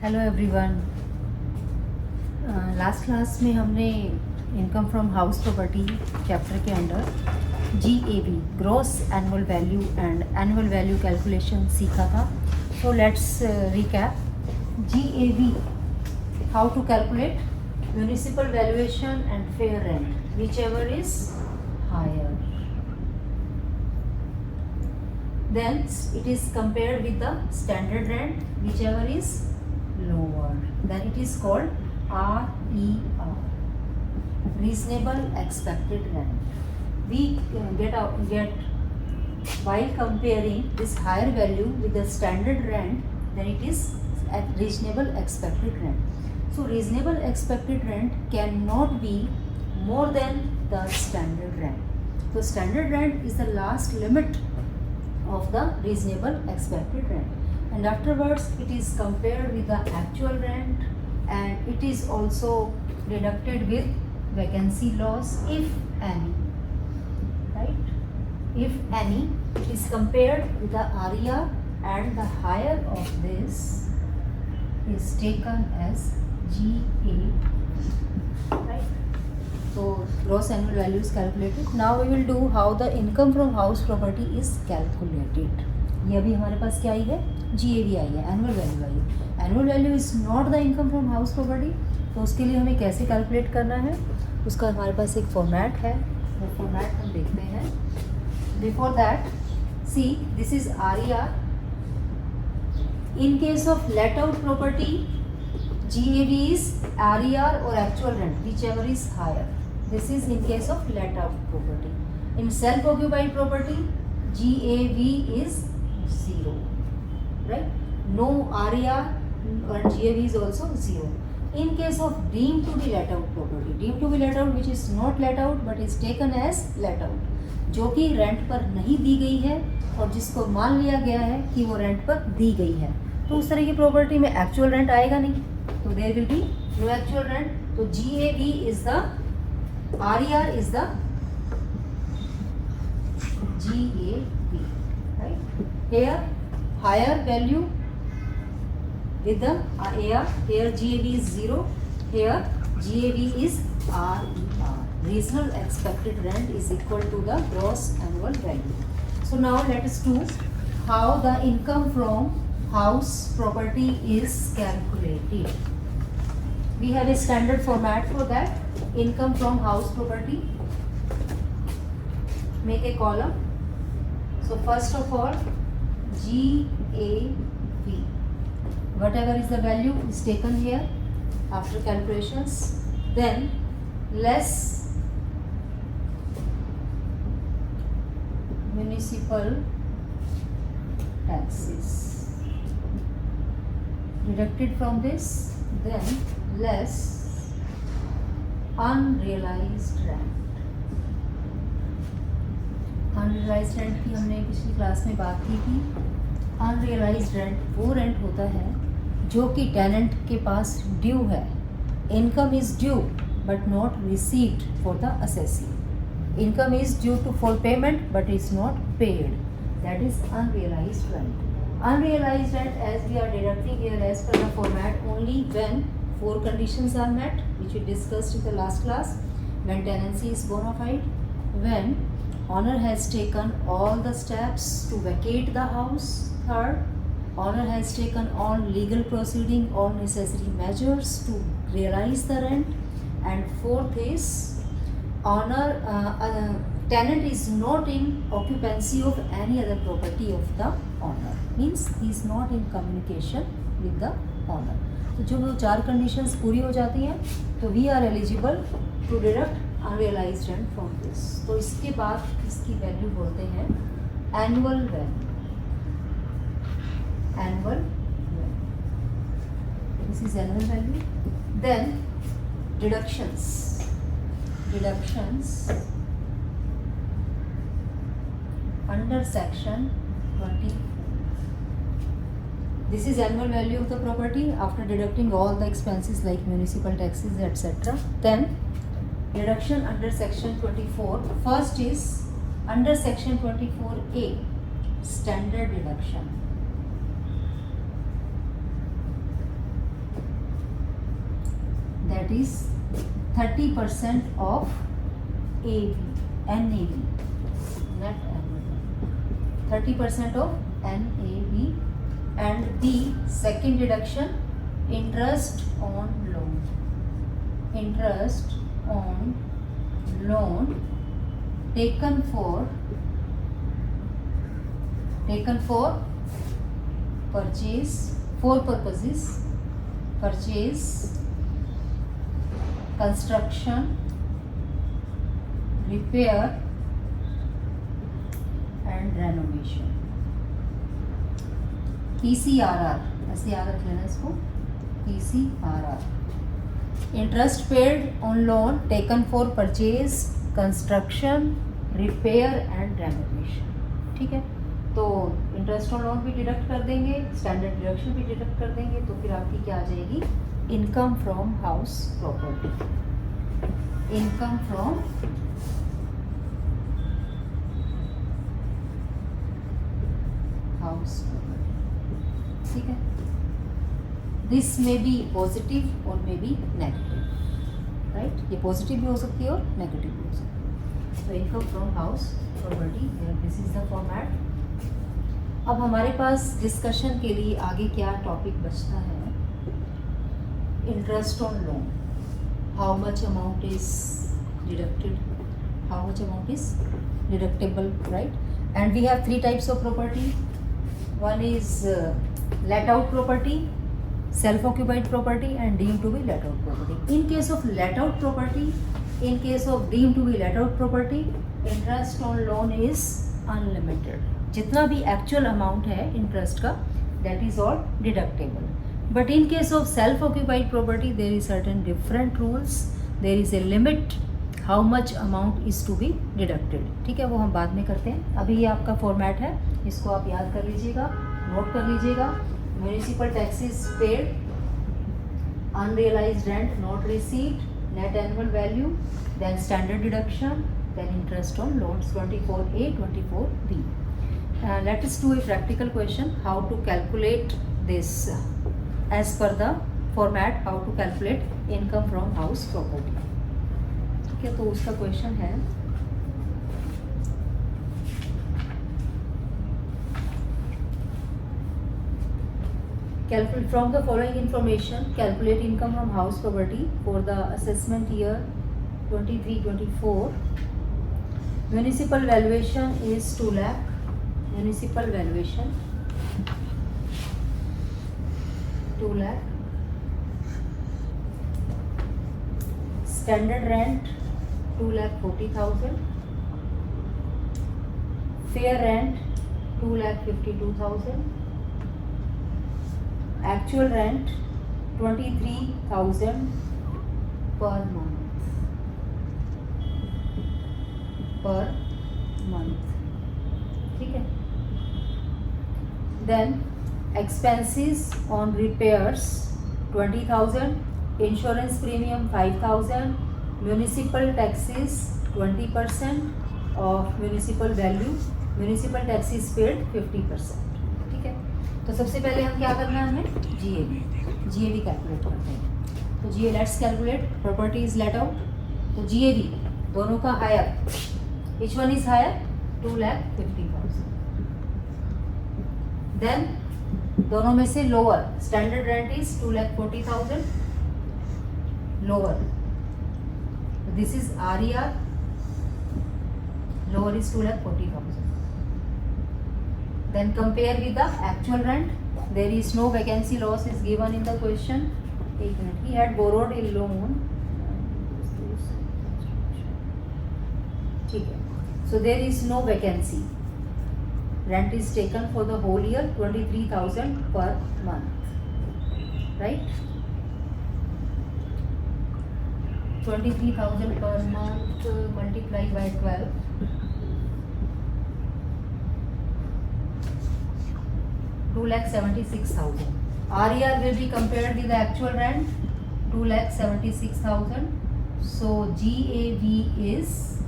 Hello everyone. Last class में हमने income from house property chapter के under GAV gross annual value and annual value calculation सीखा था। So let's recap. GAV, how to calculate municipal valuation and fair rent whichever is higher. Then it is compared with the standard rent whichever is lower. Then it is called RER, reasonable expected rent. We get while comparing this higher value with the standard rent, then it is at reasonable expected rent. So reasonable expected rent cannot be more than the standard rent. So standard rent is the last limit of the reasonable expected rent, and afterwards it is compared with the actual rent, and it is also deducted with vacancy loss if any, right? If any, it is compared with the RER, and the higher of this is taken as GA, right? So gross annual value is calculated. Now we will do how the income from house property is calculated. ये अभी हमारे पास क्या आई है, GAV आई है, annual value आई है. Annual value is not the income from house property. तो उसके लिए हमें कैसे कैलकुलेट करना है, उसका हमारे पास एक फॉर्मेट है. वो फॉर्मेट हम देखते हैं. Before that see, this is RER. In case of let out property, GAV is RER or actual rent, whichever is higher. This is in case of let out property. In self occupied property, GAV is 0, right? No RER and GAV is also 0. In case of deemed to be let out property, deemed to be let out which is not let out but is taken as let out, जो कि rent पर नहीं दी गई है और जिसको मान लिया गया है कि वो रेंट पर दी गई है, तो उस तरह की प्रॉपर्टी में एक्चुअल रेंट आएगा नहीं. तो there will be no actual rent. तो GAV is the, RER is the GAV, right? Here higher value with the AR. Here GAV is 0. Here GAV is RER. Reasonable expected rent is equal to the gross annual value. So now let us do how the income from house property is calculated. We have a standard format for that. Income from house property. Make a column. So first of all, GAV, whatever is the value is taken here after calculations. Then less municipal taxes deducted from this. Then less unrealised rent. Unrealised rent की हमने पिछली class में बात की थी. Unrealised rent वो rent होता है जो कि टेनेंट के पास ड्यू है. Income is due but not received for the assessee. Income is due to for payment but is not paid. That is unrealised rent. Unrealized rent, as we are deducting here as per the format, only when 4 conditions are met, which we discussed in the last class. When tenancy is bona fide, when owner has taken all the steps to vacate the house. Third, owner has taken all legal proceeding, all necessary measures to realize the rent. And fourth is tenant is not in occupancy of any other property of the owner, means he is not in communication with the owner. तो जो वो 4 conditions पूरी हो जाती हैं तो we are eligible to deduct unrealised rent from this. तो इसके बाद इसकी वैल्यू बोलते हैं annual value. Annual value, this is annual value. Then deductions. Under section 24. This is annual value of the property after deducting all the expenses like municipal taxes, etc. Then deduction under section 24. First is under section 24A, standard deduction. that is 30% of NAV, net annual 30% of NAV. And the second deduction, interest on loan. Interest on loan taken for purchase, for purposes, purchase, construction, repair and renovation. PCRR, ऐसे याद रख लेना इसको, PCRR. Interest paid on loan taken for purchase, construction, repair and renovation. ठीक है, तो interest on loan भी deduct कर देंगे, स्टैंडर्ड डिडक्शन भी डिडक्ट कर देंगे, तो फिर आपकी क्या आ जाएगी, income from house property. Income from house property. ठीक है, दिस मे बी पॉजिटिव और मे बी नेगेटिव, राइट. ये पॉजिटिव भी हो सकती है और नेगेटिव भी हो सकती है. तो income from house property, this is the format. अब हमारे पास डिस्कशन के लिए आगे क्या टॉपिक बचता है, interest on loan. How much amount is deducted, how much amount is deductible, right. And we have 3 types of property. One is let out property, self occupied property and deemed to be let out property. In case of let out property, in case of deemed to be let out property, interest on loan is unlimited. जितना भी actual amount है interest का, that is all deductible. But in case of self occupied property there is certain different rules, there is a limit how much amount is to be deducted. ठीक है, वो हम बाद में करते हैं. अभी ये आपका फॉर्मेट है, इसको आप याद कर लीजिएगा, नोट कर लीजिएगा. Municipal taxes paid, unrealised rent not received, net annual value, then standard deduction, then interest on loans 24A, 24B. Let us do a practical question, how to calculate this as per the format, how to calculate income from house property. ठीक है, तो उसका question है, calculate from the following information, calculate income from house property for the assessment year 23-24. Municipal valuation is 2 lakh. Municipal valuation 2 lakh. Standard rent 2,40,000. Fair rent 2,52,000. Actual rent 23,000 per month. Per month. ठीक है. Then expenses on repairs 20,000, insurance premium 5,000, municipal taxes 20% of municipal value, municipal taxes paid 50%. ठीक है, तो सबसे पहले हम क्या करना है, हमें GAV कैलकुलेट करते हैं. तो GAV let's calculate, property is let out, तो GAV दोनों का higher, which one is higher, 2,50,000. Then दोनों में से lower, standard rent is 2,40,000 lower, this is RER, lower is 2,40,000. Then compare with the actual rent, there is no vacancy loss is given in the question. एक minute, he had borrowed a loan. ठीक है, so there is no vacancy, rent is taken for the whole year 23,000 per month, right. 23,000 per month multiplied by 12, 2,76,000. RER will be compared with the actual rent, 2,76,000. so GAV is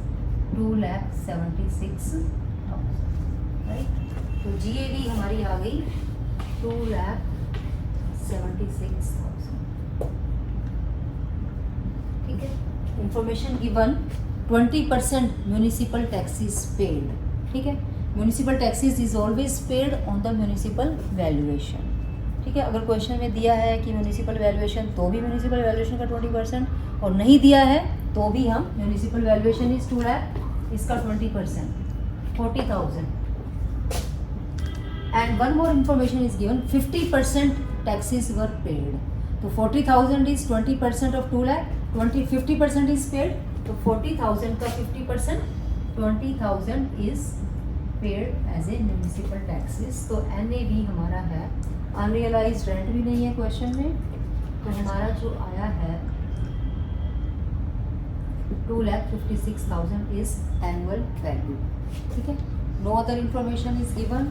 2,76,000, right. तो GAV हमारी आ गई 2,76,000. Information given 20% municipal taxes paid, ठीक है। Municipal taxes is always paid on the municipal valuation, ठीक है। अगर question में दिया है कि म्यूनिसिपल वैल्यूएशन तो भी म्यूनिसिपल वैल्यूएशन का 20%, और नहीं दिया है तो भी हम म्यूनिसिपल वैल्यूएशन इज 2 लाख, इसका 20% 40,000। And one more information is given 50% taxes were paid. तो 40,000 is 20% of 2 lakh, 50% is paid, तो 40,000 का 50% 20,000 is paid as a municipal taxes. तो NAV हमारा है, अनरियलाइज्ड रेंट भी नहीं है क्वेश्चन में, तो हमारा जो आया है 2,56,000 इज एनुअल वैल्यू, ठीक है। No other information is given.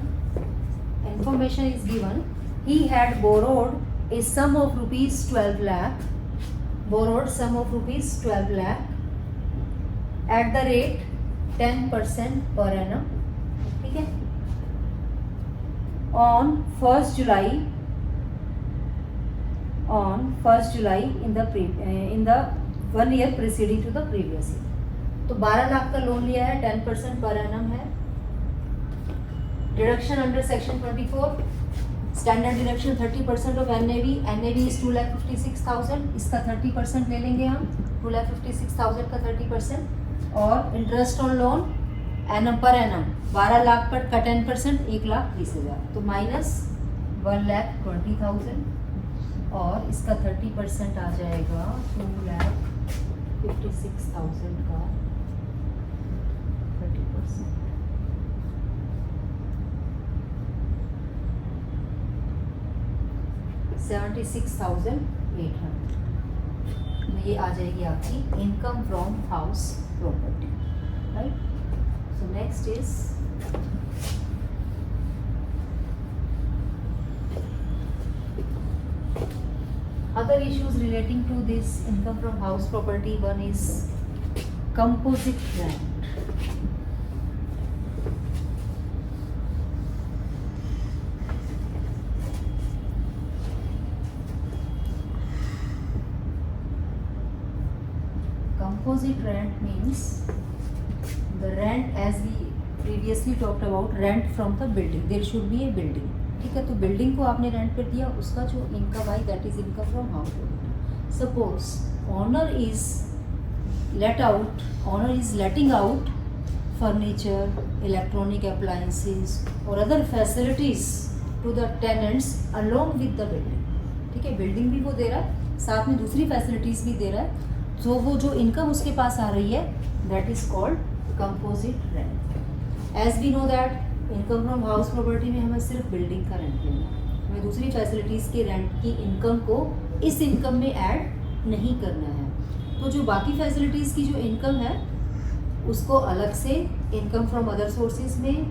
Information is given he had borrowed a sum of rupees 12 lakh, borrowed sum of rupees 12 lakh at the rate 10% per annum, ठीक है, on 1st July in the 1 year preceding to the previous year। तो 12 लाख का loan लिया है, 10% per annum है। Deduction under section 24, standard deduction 30% of NAV is 2,56,000, इसका 30% ले लेंगे हम, 2,56,000 का 30%, और interest on loan annum per annum 12 lakh पर का 10% 1,20,000, तो माइनस 1,20,000, और इसका 30% आ जाएगा 2,56,000 का 30%, 76,800। ये आ जाएगी आपकी income from house property, right. So next is other issues relating to this income from house property. One is composite rent. Composite rent means the rent, as we previously talked about, rent from the building. There should be a building, ठीक है। तो building को आपने rent पर दिया, उसका जो income आई that is income from house. Suppose owner is letting out furniture, electronic appliances और other facilities to the tenants along with the building, ठीक है। बिल्डिंग भी वो दे रहा है, साथ में दूसरी फैसिलिटीज भी दे रहा है, तो वो जो इनकम उसके पास आ रही है that is called composite rent. As we know that income from house property में हमें सिर्फ बिल्डिंग का रेंट लेना है, हमें दूसरी फैसिलिटीज़ के रेंट की इनकम को इस इनकम में ऐड नहीं करना है। तो जो बाकी फैसिलिटीज़ की जो इनकम है उसको अलग से इनकम फ्रॉम अदर सोर्सेज में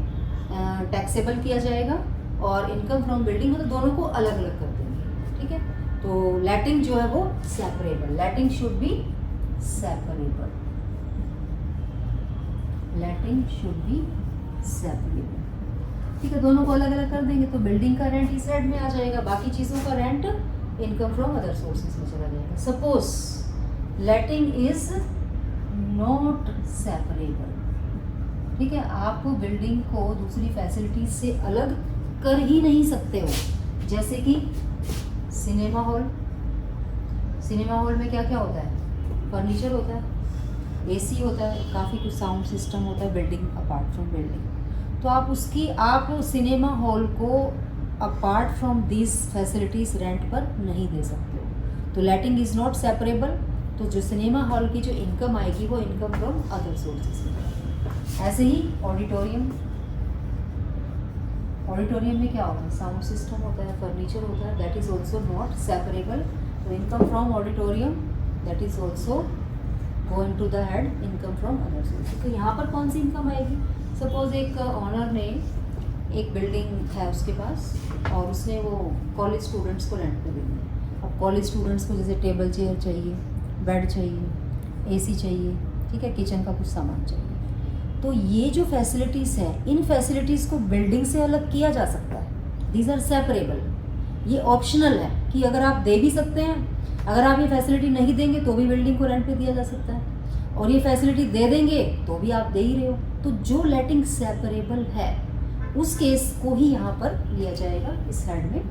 टैक्सेबल किया जाएगा, और इनकम फ्रॉम बिल्डिंग मतलब दोनों को अलग अलग कर देंगे, ठीक है। तो लेटिंग जो है वो separable, letting should be separable, letting should be separable, ठीक है। दोनों को अलग अलग कर देंगे तो बिल्डिंग का रेंट इस साइड में आ जाएगा, बाकी चीज़ों का rent income from other sources में चला जाएगा। Suppose letting is not separable, ठीक है। आप बिल्डिंग को दूसरी फैसिलिटीज से अलग कर ही नहीं सकते हो, जैसे कि सिनेमा हॉल में क्या क्या होता है, फर्नीचर होता है, AC होता है, काफ़ी कुछ साउंड सिस्टम होता है बिल्डिंग अपार्ट फ्रॉम बिल्डिंग। तो आप सिनेमा हॉल को apart from this facilities rent पर नहीं दे सकते हो, तो लेटिंग इज़ नॉट सेपरेबल। तो जो सिनेमा हॉल की जो इनकम आएगी वो इनकम फ्रॉम अदर सोर्सेज में। ऐसे ही ऑडिटोरियम में क्या होता है, साउंड सिस्टम होता है, फर्नीचर होता है, that is also not separable. तो income from auditorium that is also going to the head income from other sources. तो यहाँ पर कौन सी इनकम आएगी, सपोज एक ऑनर ने एक बिल्डिंग है उसके पास और उसने वो कॉलेज स्टूडेंट्स को रेंट पे दी। अब कॉलेज स्टूडेंट्स को जैसे टेबल चेयर चाहिए, बेड चाहिए, AC चाहिए, ठीक है, किचन का कुछ सामान चाहिए। तो ये जो फैसिलिटीज़ हैं, इन फैसिलिटीज़ को बिल्डिंग से अलग किया जा सकता है, दीज आर सेपरेबल। ये ऑप्शनल है कि अगर आप दे भी सकते हैं, अगर आप ये फैसिलिटी नहीं देंगे तो भी बिल्डिंग को रेंट पे दिया जा सकता है। और ये फैसिलिटी दे देंगे तो भी आप दे ही रहे हो। तो जो लेटिंग सेपरेबल है उस केस को ही यहाँ पर लिया जाएगा इस हेड में।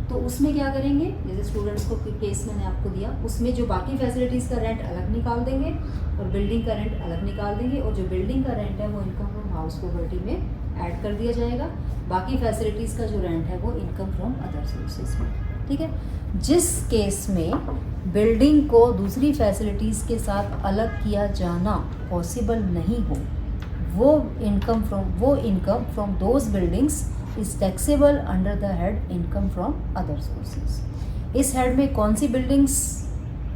तो उसमें क्या करेंगे, जैसे स्टूडेंट्स को केस मैंने आपको दिया, उसमें जो बाकी फैसिलिटीज़ का रेंट अलग निकाल देंगे और बिल्डिंग का रेंट अलग निकाल देंगे, और जो बिल्डिंग का रेंट है वो इनकम फ्रॉम हाउस प्रॉपर्टी में ऐड कर दिया जाएगा। बाकी फैसिलिटीज़ का जो रेंट है वो इनकम फ्रॉम अदर सोर्सेज में। ठीक है, जिस केस में बिल्डिंग को दूसरी फैसिलिटीज़ के साथ अलग किया जाना पॉसिबल नहीं हो, वो income from those buildings is taxable under the head income from other sources. इस हेड में कौन सी बिल्डिंग्स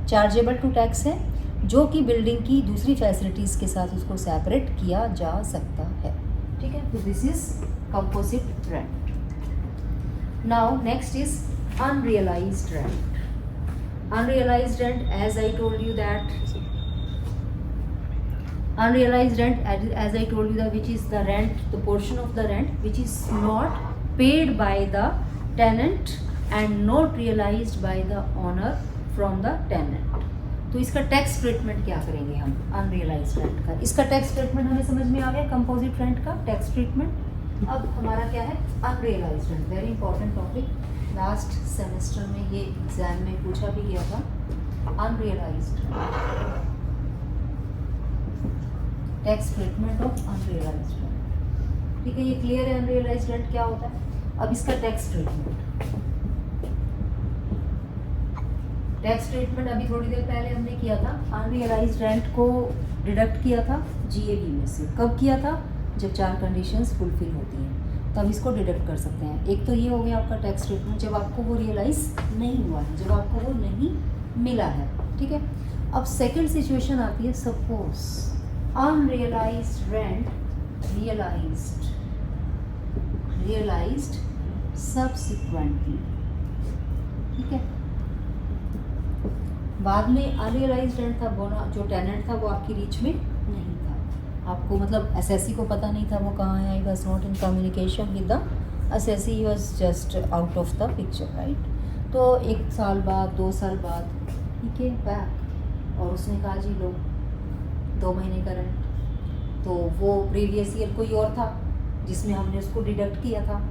चार्जेबल टू टैक्स है? जो कि बिल्डिंग की दूसरी फैसिलिटीज़ के साथ उसको सेपरेट किया जा सकता है। ठीक है, तो this is composite rent. Now next is unrealised rent. Unrealised rent, as I told you that unrealized rent, as I told you that which is the rent, the portion of the rent which is not paid by the tenant and not realized by the owner from the tenant। तो इसका tax treatment क्या करेंगे हम unrealised rent का? इसका tax treatment हमें समझ में आ गया, कंपोजिट रेंट का टैक्स ट्रीटमेंट। अब हमारा क्या है unrealised rent, very important topic, last semester में ये एग्जाम में पूछा भी गया था। Unrealised tax treatment of unrealised rent. ठीक है, ये क्लियर है अनरियलाइज्ड रेंट क्या होता है। अब इसका टैक्स ट्रीटमेंट अभी थोड़ी देर पहले हमने किया था। अनरियलाइज्ड रेंट को डिडक्ट किया था जीएबी में से। कब किया था? जब 4 कंडीशंस फुलफिल होती हैं तब इसको डिडक्ट कर सकते हैं। एक तो ये हो गया आपका टैक्स ट्रीटमेंट जब आपको वो रियलाइज नहीं हुआ है, जब आपको वो नहीं मिला है। ठीक है, अब सेकेंड सिचुएशन आती है, suppose unrealized rent realized subsequently। ठीक है, बाद में अनरियलाइज्ड रेंट था, जो टेनेंट था वो आपकी रीच में नहीं था, आपको मतलब एसएससी को पता नहीं था वो कहाँ है। He was not in communication with the assessee, he was just out of the picture, right. तो 1 साल बाद 2 साल बाद ठीक है बैक, और उसने कहा जी लो 2 महीने का रेंट। तो वो प्रीवियस ईयर कोई और था जिसमें हमने उसको डिडक्ट किया था।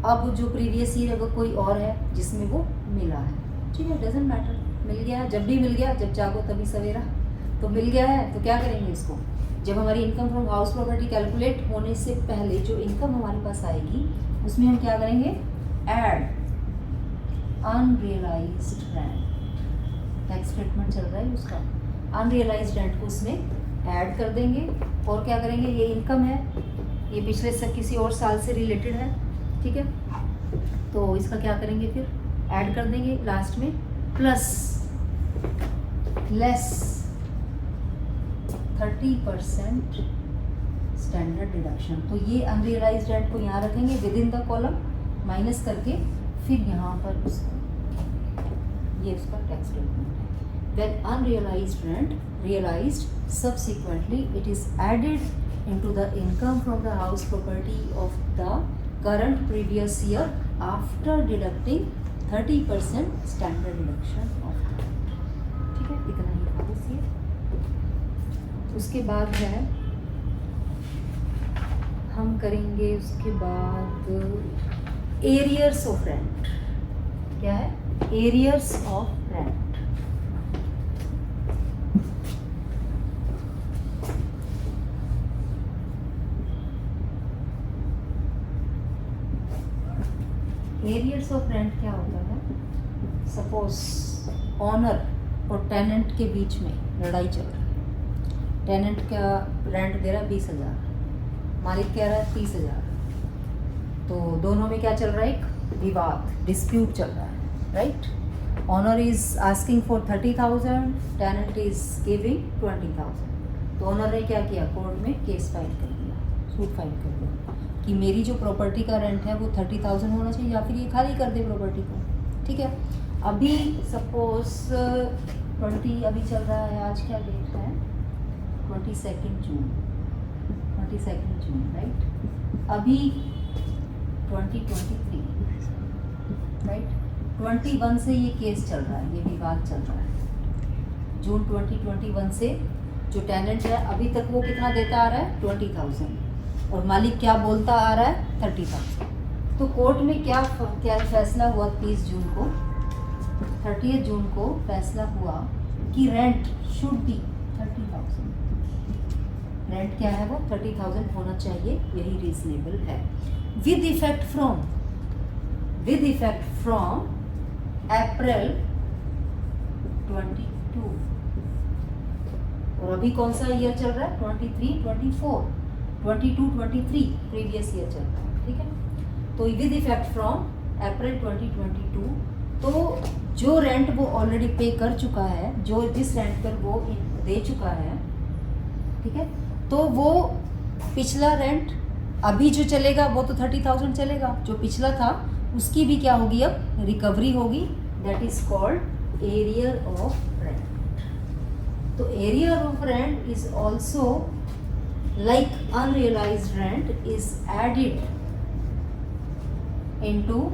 अब जो प्रीवियस ईयर है वो कोई और है जिसमें वो मिला है। ठीक है, डजेंट मैटर, मिल गया है, जब भी मिल गया, जब जागो तभी सवेरा, तो मिल गया है। तो क्या करेंगे इसको, जब हमारी income from house property calculate होने से पहले जो इनकम हमारे पास आएगी उसमें हम क्या करेंगे, add unrealised rent. Tax treatment चल रहा है उसका, अनरियलाइज्ड रेंट को उसमें ऐड कर देंगे। और क्या करेंगे, ये इनकम है, ये पिछले से किसी और साल से रिलेटेड है। ठीक है, तो इसका क्या करेंगे, फिर ऐड कर देंगे लास्ट में, प्लस लेस 30% स्टैंडर्ड डिडक्शन। तो ये अनरियलाइज्ड रेंट को यहाँ रखेंगे with in the column, minus करके फिर यहाँ पर उसको, ये उसका टैक्स ट्रीटमेंट है। When unrealized rent realized subsequently, it is added into the income from the house property of the current previous year after deducting 30% standard deduction of rent। ठीक है, इतना ही था बस ये। उसके बाद है, हम करेंगे उसके बाद एरियर्स ऑफ रेंट। क्या है, arrears of rent. Arrears of rent क्या होता है, सपोज ऑनर और टेनेंट के बीच में लड़ाई चल रही है। टेनेंट का रेंट दे रहा है 20,000, मालिक कह रहा है 30,000। तो दोनों में क्या चल रहा है, एक विवाद, डिस्प्यूट चल रहा है, right. Owner is asking for 30,000, tenant is giving 20,000। तो ऑनर ने क्या किया, कोर्ट में केस फाइल कर दिया, सूट फाइल कर दिया कि मेरी जो प्रॉपर्टी का रेंट है वो 30,000 होना चाहिए, या फिर ये खाली कर दे प्रॉपर्टी को। ठीक है, अभी सपोज 20 अभी चल रहा है, आज क्या डेट है, 22 जून, राइट। अभी 2023, राइट। 21 से ये केस चल रहा है, ये विवाद चल रहा है। जून 2021 से जो टेनेंट है अभी तक वो कितना देता आ रहा है 20,000 और मालिक क्या बोलता आ रहा है 30,000। तो कोर्ट में क्या फैसला हुआ 30 जून को 30 जून को फैसला हुआ कि रेंट शुड बी 30,000। रेंट क्या है वो 30,000 होना चाहिए, यही रीजनेबल है। With effect from April 22। और अभी कौन सा ईयर चल रहा है 23, 24, 22, 23 प्रीवियस ईयर चल रहा है, ठीक है। तो विद इफेक्ट फ्रॉम अप्रैल 2022, तो जो रेंट वो ऑलरेडी पे कर चुका है, जो जिस रेंट पर वो दे चुका है, ठीक है, तो वो पिछला रेंट अभी जो चलेगा वो तो 30,000 चलेगा, जो पिछला था उसकी भी क्या होगी अब रिकवरी होगी, that is called arrear of rent. तो arrear of rent is also like unrealised rent is added into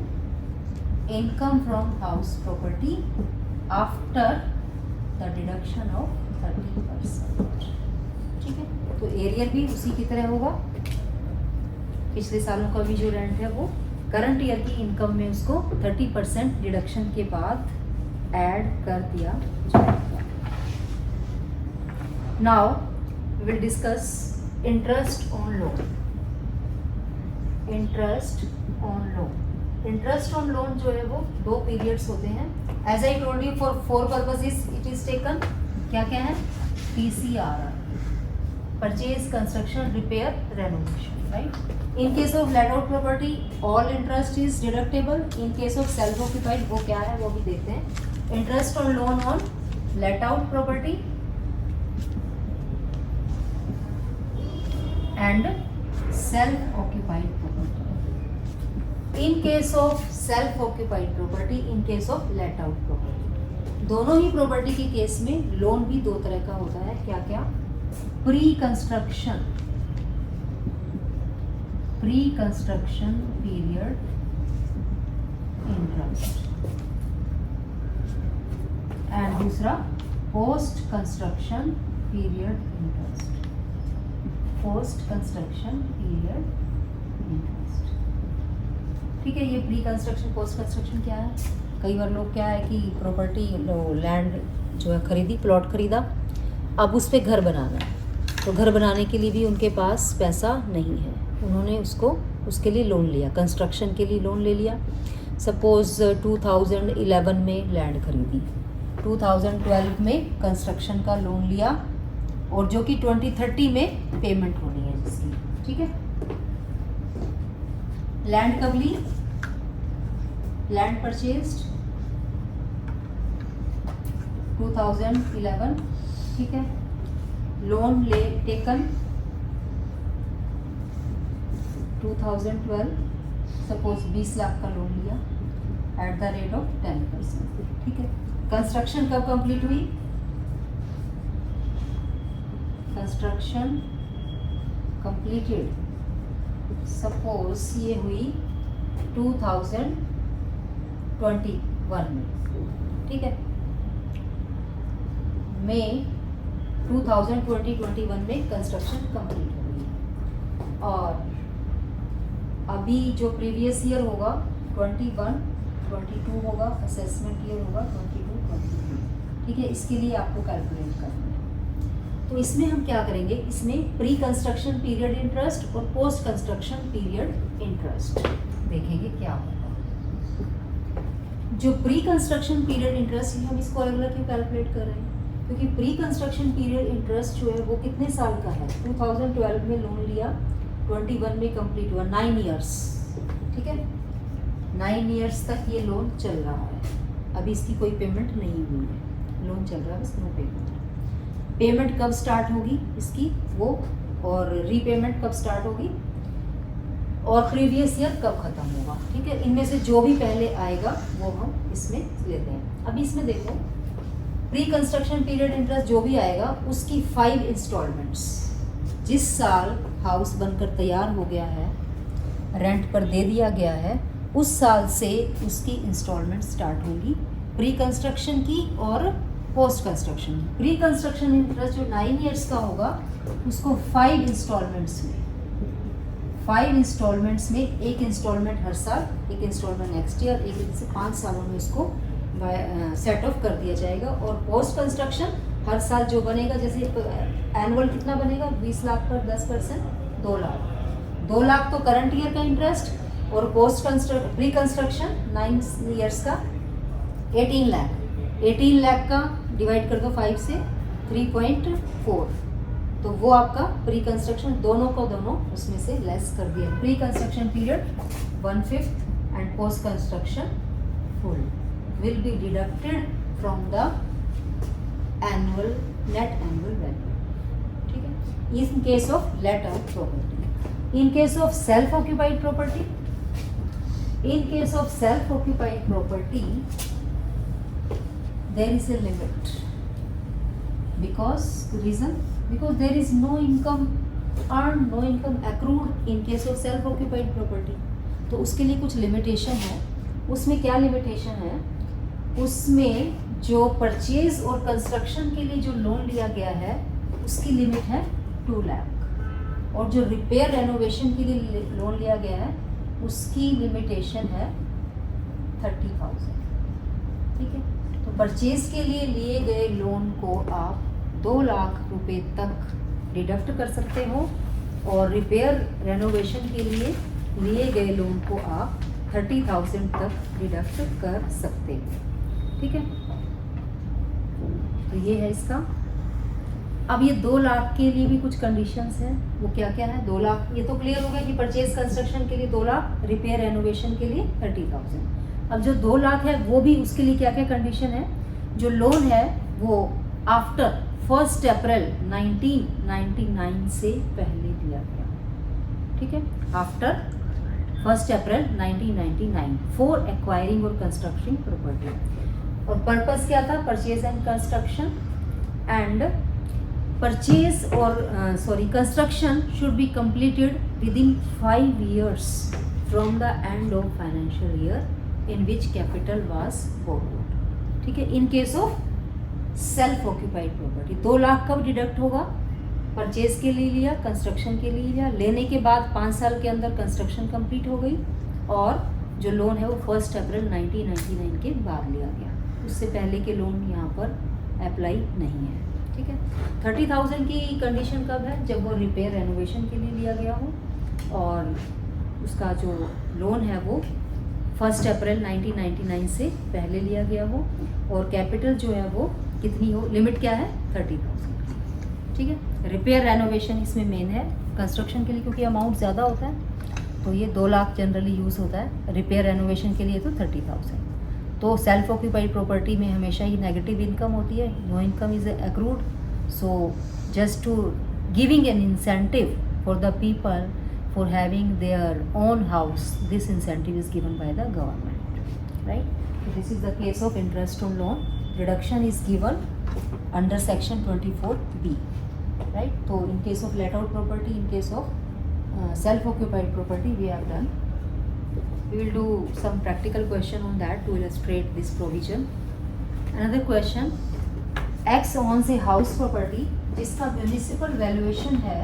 income from house property after the deduction of 30%, ठीक है। तो एरियर भी उसी की तरह होगा, पिछले सालों का भी जो रेंट है वो करंट ईयर की इनकम में उसको 30% डिडक्शन के बाद ऐड कर दिया जाएगा। Now we will discuss interest on loan. Interest on loan, interest on loan जो है वो 2 पीरियड्स होते हैं। As I told you for 4 purposes it is taken, क्या क्या है PCRR, purchase construction repair renovation, right. In case of let out property all interest is deductible. In case of self occupied वो क्या है वो भी देखते हैं। Interest on loan on late out property and self occupied property. In case of self occupied property, in case of let out property, दोनों ही property के केस में लोन भी 2 तरह का होता है। क्या क्या? Pre construction period interest and दूसरा post construction period interest. Post construction period interest, ठीक है। ये प्री कंस्ट्रक्शन पोस्ट कंस्ट्रक्शन क्या है? कई बार लोग क्या है कि प्रॉपर्टी लैंड जो है खरीदी, प्लॉट खरीदा, अब उस पर घर बनाना है, तो घर बनाने के लिए भी उनके पास पैसा नहीं है, उन्होंने उसके लिए लोन लिया, कंस्ट्रक्शन के लिए लोन ले लिया। सपोज़ 2011 में लैंड खरीदी, 2012 में कंस्ट्रक्शन का लोन लिया और जो कि 2030 में पेमेंट होनी है जिसकी, ठीक है। लैंड कब ली? लैंड परचेज्ड 2011, ठीक है। लोन ले टेकन 2012, सपोज 20 लाख का लोन लिया एट द रेट ऑफ 10%, ठीक है। कंस्ट्रक्शन कब कंप्लीट हुई? कंस्ट्रक्शन कंप्लीटेड सपोज ये हुई 2021 में, ठीक है। मई 2021 में कंस्ट्रक्शन कंप्लीट हो गई और अभी जो प्रीवियस ईयर होगा 21, 22 होगा, असेसमेंट ईयर होगा 22, 23, ठीक है। इसके लिए आपको कैलकुलेट करना है। तो इसमें हम क्या करेंगे, इसमें प्री कंस्ट्रक्शन पीरियड इंटरेस्ट और पोस्ट कंस्ट्रक्शन पीरियड इंटरेस्ट देखेंगे क्या होगा। जो प्री कंस्ट्रक्शन पीरियड इंटरेस्ट है, हम इसको अलग अलग क्यों कैलकुलेट कर रहे हैं? क्योंकि प्री कंस्ट्रक्शन पीरियड इंटरेस्ट जो है वो कितने साल का है? 2012 में लोन लिया, 21 में कंप्लीट हुआ, 9 ईयर्स, ठीक है। 9 ईयर्स तक ये लोन चल रहा है, अभी इसकी कोई पेमेंट नहीं हुई है, लोन चल रहा है बस, नो पेमेंट। पेमेंट कब स्टार्ट होगी इसकी वो, और रीपेमेंट कब स्टार्ट होगी, और प्रीवियस ईयर कब खत्म होगा, ठीक है। इनमें से जो भी पहले आएगा वो हम इसमें लेते हैं। अभी इसमें देखो प्री कंस्ट्रक्शन पीरियड इंटरेस्ट जो भी आएगा उसकी 5 इंस्टॉलमेंट्स, जिस साल हाउस बनकर तैयार हो गया है, रेंट पर दे दिया गया है, उस साल से उसकी इंस्टॉलमेंट स्टार्ट होगी, प्री कंस्ट्रक्शन की और post construction. Pre construction interest जो 9 ईयर्स का होगा उसको 5 इंस्टॉलमेंट्स में एक इंस्टॉलमेंट हर साल, एक इंस्टॉलमेंट नेक्स्ट ईयर, एक से 5 सालों में उसको सेट ऑफ कर दिया जाएगा। और पोस्ट कंस्ट्रक्शन हर साल जो बनेगा, जैसे एनुअल कितना बनेगा 20 लाख पर 10% 2 लाख, 2 लाख तो करंट ईयर का इंटरेस्ट, और पोस्ट प्री कंस्ट्रक्शन 9 ईयर्स का 18 लाख, 18 लाख का डिवाइड कर दो 5 से 3.4, तो वो आपका प्री कंस्ट्रक्शन दोनों को दोनों उसमें से लेस कर दिया। Pre construction period 1/5 and post construction full will be deducted from the annual net annual value. ठीक है, इन case of let out property. In case of self occupied property, in case of self occupied property there is a limit, because there is no income earned, no income accrued in case of self occupied property। तो उसके लिए कुछ limitation है। उसमें क्या limitation है? उसमें जो परचेज और कंस्ट्रक्शन के लिए जो लोन लिया गया है उसकी लिमिट है 2 लाख, और जो रिपेयर रेनोवेशन के लिए लोन लिया गया है उसकी लिमिटेशन है 30,000। ठीक है, तो परचेज के लिए गए लोन को आप 2 लाख रुपए तक डिडक्ट कर सकते हो, और रिपेयर रेनोवेशन के लिए गए लोन को आप 30,000 तक डिडक्ट कर सकते हो। ठीक है, तो ये है इसका। अब ये 2 लाख के लिए भी कुछ कंडीशंस हैं, वो क्या क्या है? 2 लाख ये तो क्लियर हो गया कि परचेज कंस्ट्रक्शन के लिए 2 लाख, रिपेयर रेनोवेशन के लिए 30,000। अब जो 2 लाख है वो भी उसके लिए क्या क्या कंडीशन है? जो लोन है वो आफ्टर 1 अप्रैल 1999 से पहले दिया गया। ठीक है, आफ्टर 1 अप्रैल 1999 फॉर एक्वायरिंग और कंस्ट्रक्शन प्रॉपर्टी। और पर्पस क्या था? Purchase and construction, and purchase or construction should be completed within 5 years from the end of financial year in which capital was borrowed। ठीक है, in case of self occupied property 2 lakh कब deduct होगा? Purchase के लिए लिया, construction के लिए लिया, लेने के बाद 5 साल के अंदर कंस्ट्रक्शन कंप्लीट हो गई, और जो लोन है वो 1 अप्रैल 1999 के बाद लिया गया। उससे पहले के लोन यहाँ पर अप्लाई नहीं है। ठीक है, 30,000 की कंडीशन कब है? जब वो रिपेयर रेनोवेशन के लिए लिया गया हो, और उसका जो लोन है वो 1 अप्रैल 1999 से पहले लिया गया हो, और कैपिटल जो है वो कितनी हो? लिमिट क्या है? 30,000। ठीक है, रिपेयर रेनोवेशन इसमें मेन है, कंस्ट्रक्शन के लिए क्योंकि अमाउंट ज़्यादा होता है तो ये 2 लाख जनरली यूज़ होता है, रिपेयर रेनोवेशन के लिए तो 30,000। तो सेल्फ ऑक्यूपाइड प्रॉपर्टी में हमेशा ही नेगेटिव इनकम होती है, no income is accrued, so just to giving an incentive for the people for having their own house, this incentive is given by the government, right. This is the case of interest on loan, reduction is given under section 24B, right. तो in case of let out property, in case of self occupied property we have done. We will do some practical question on that to illustrate this provision. Another question, X owns a house property जिसका municipal valuation है,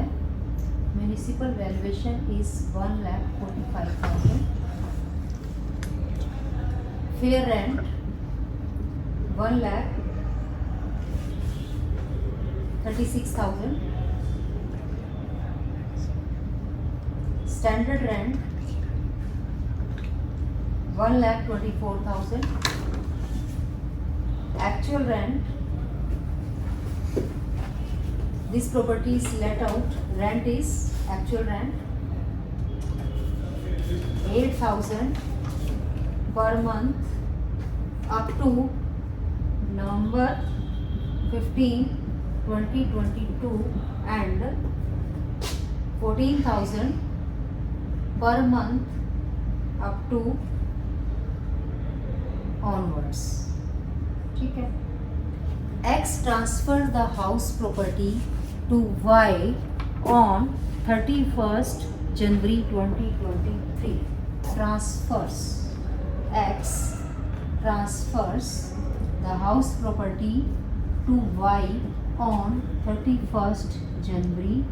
municipal valuation is 1,45,000, fair rent 1,36,000, standard rent 1,24,000, actual rent, this property is let out, rent is actual rent 8,000 per month up to November 15, 2022 and 14,000 per month up to onwards, ठीक है। X transfer the house property to Y on 31st January 2023. Transfers, X transfers the house property to Y on 31st January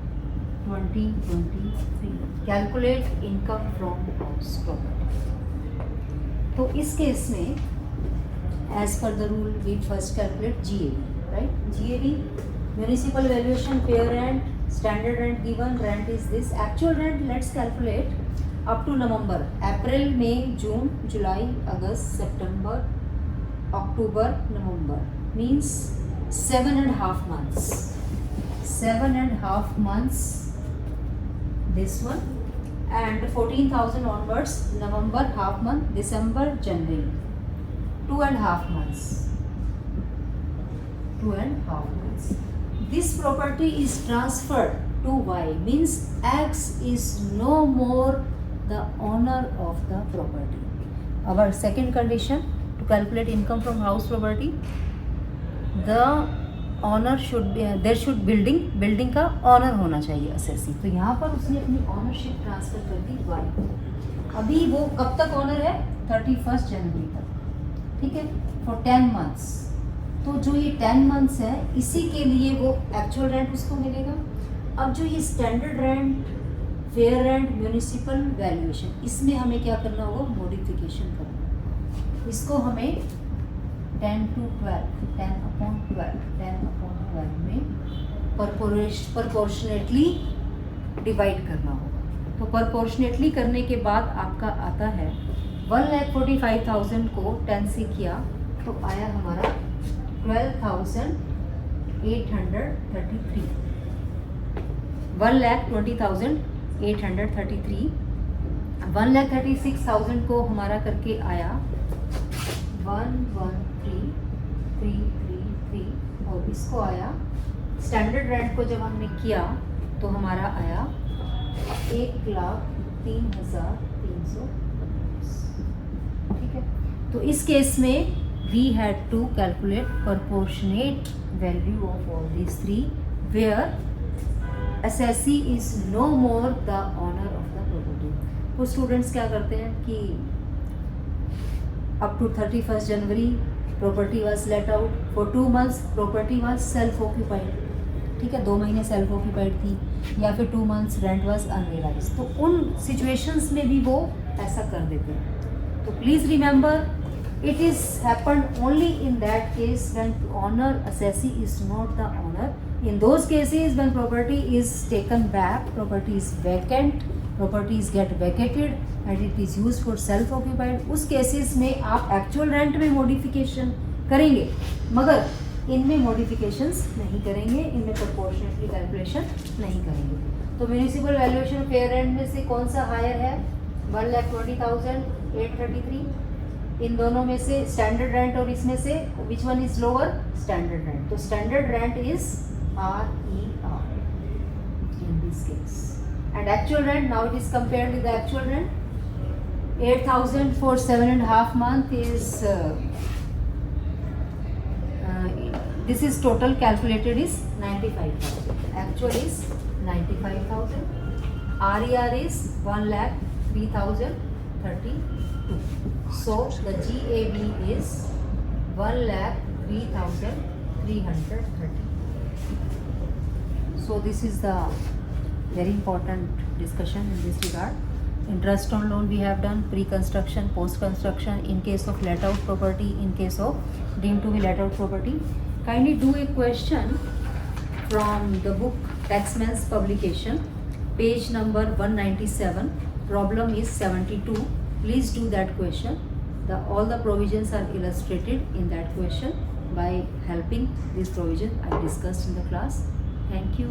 2023. Calculate income from house property. तो इस केस में as per the rule we first calculate GAV, right? GAV, municipal valuation, fair rent, standard rent given, rent is this. Actual rent let's calculate up to November. April, May, June, July, August, September, October, November means 7.5 months. 7.5 months this one, and 14,000 onwards, November half month, December, January, 2.5 months. 2.5 months. This property is transferred to Y, means X is no more the owner of the property. Our second condition to calculate income from house property, the owner should there should building का owner होना चाहिए assessee. तो यहाँ पर उसने अपनी ownership transfer कर दी Y. अभी वो कब तक ऑनर है? 31 जनवरी तक. ठीक है, फॉर 10 मंथ्स. तो जो ये 10 मंथ्स है इसी के लिए वो एक्चुअल रेंट उसको मिलेगा. अब जो ये standard rent, fair rent, municipal valuation, इसमें हमें क्या करना होगा? मॉडिफिकेशन करना. इसको हमें 10 to 12, 10/12 में प्रपोर्शनेटली डिवाइड करना होगा. तो प्रपोर्शनेटली करने के बाद आपका आता है 1,45,000 को 10 से किया तो आया हमारा 12,833. 1,20,833. 1,36,000 को हमारा करके आया 113,333 और इसको आया स्टैंडर्ड रेंट को जब हमने किया तो हमारा आया 1,03,300. ठीक है, तो इस केस में we had to calculate proportionate value of all these three where assessee is no more the owner of the property. तो स्टूडेंट्स क्या करते हैं कि up to 31st January property was let out for 2 months, property was self occupied. ठीक है, 2 महीने self occupied थी या फिर 2 मंथ्स रेंट वाज अनरियलाइज्ड. तो उन सिचुएशंस में भी वो ऐसा कर देते हैं. तो please remember it is happened only in that case when owner assessee is not the owner. In those cases when property is taken back, property is vacant, properties get vacated and it is used for self occupied, उस cases में आप actual rent में modification करेंगे मगर इनमें modifications नहीं करेंगे, इनमें प्रोपोर्शनेटली कैलकुलेशन नहीं करेंगे. तो म्यूनिसिपल वैल्यूएशन फेयर रेंट में से कौन सा हायर है? 1,20,833. इन दोनों में से स्टैंडर्ड रेंट और इसमें से which one is lower? Standard rent. तो standard rent is RER in this case. And actual rent, now it is compared with the actual rent. 8,000 for 7.5 months is this is total calculated is 95,000. Actual is 95,000. RER is 1,03,032. So the GAV is 1,03,330. So this is the very important discussion in this regard. Interest on loan we have done, pre-construction, post-construction, in case of let out property, in case of deemed to be let out property. Kindly do a question from the book Taxman's publication, page number 197, problem is 72. Please do that question. All the provisions are illustrated in that question by helping this provision I discussed in the class. Thank you.